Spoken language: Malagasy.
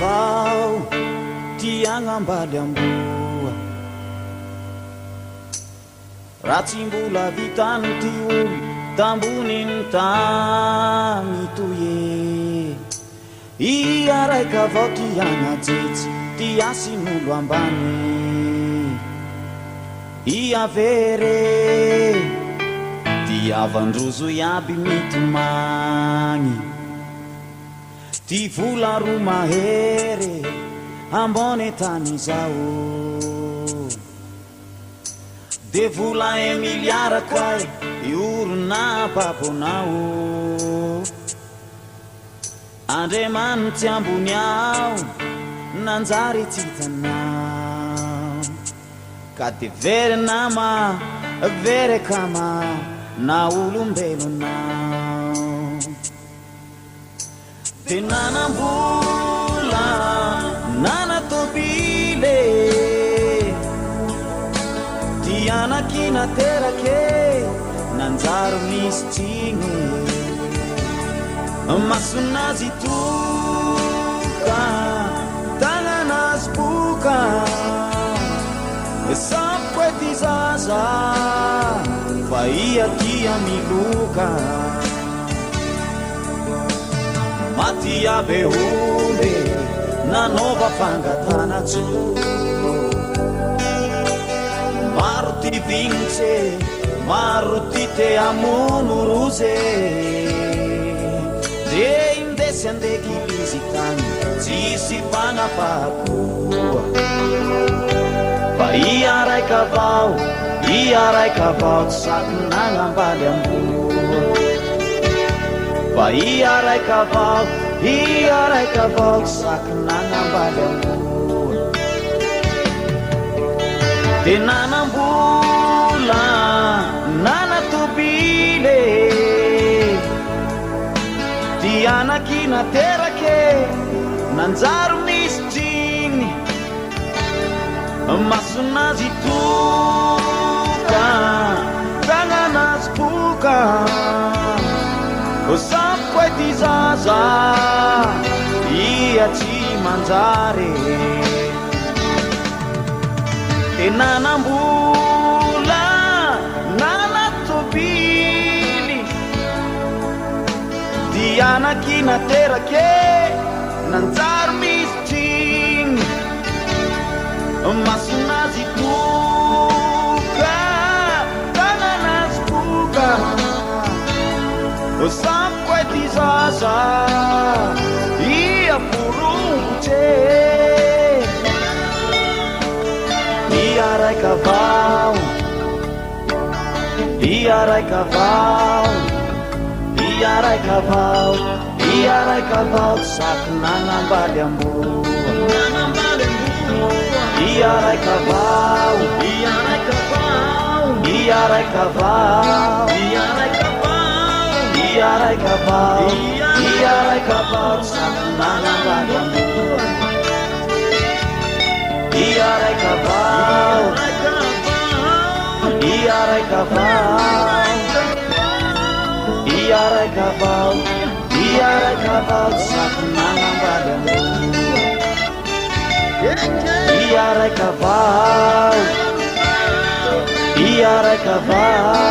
kavao tiagnambaly amboa raha tsy mbola vitany ty olo tamboniny tany toye iaraika avao tiagnajetsy tiasin'olo ambany iavere tiavandrozo iaby mitomagny ty vola ro mahere ambone tany zao de vola emiliarakay iorona paponao andriamanitsy ambony ao nanjary tsitanao ka de very nama very kama na olombelonao de nanambola nanatobile tianakina terake nanjaro misy tsigny masonazy toka tagnanazy boka sapoe ty zaza fa ia tia miloka matia behombe nanova fangatanajo maro ty vignitse maro ty te amono roze de indesy andeky izy tany tsisy fagnapahakoa fa ia raika avao tsy saky nagnambaly amboa fa ia raika avao tsy saky nagnambaly amboa de nanambola nanatobile tianaky naterake nanjaro misy tsigny masonazy toka tagnanazy boka sapoe ty zaza ia tsy manjary de nanambola nanatobily tianaky naterake nanjaro misy tsigny masonazy toka tagnanazy boka sapoe ty zaza ia porongotse ia raika avao tsy saky nagnambaly amboa ia raika avao tsy saky nagnambaly amboa ia raika avao tsy saky nagnambaly amboa ia raika avao ia raika avao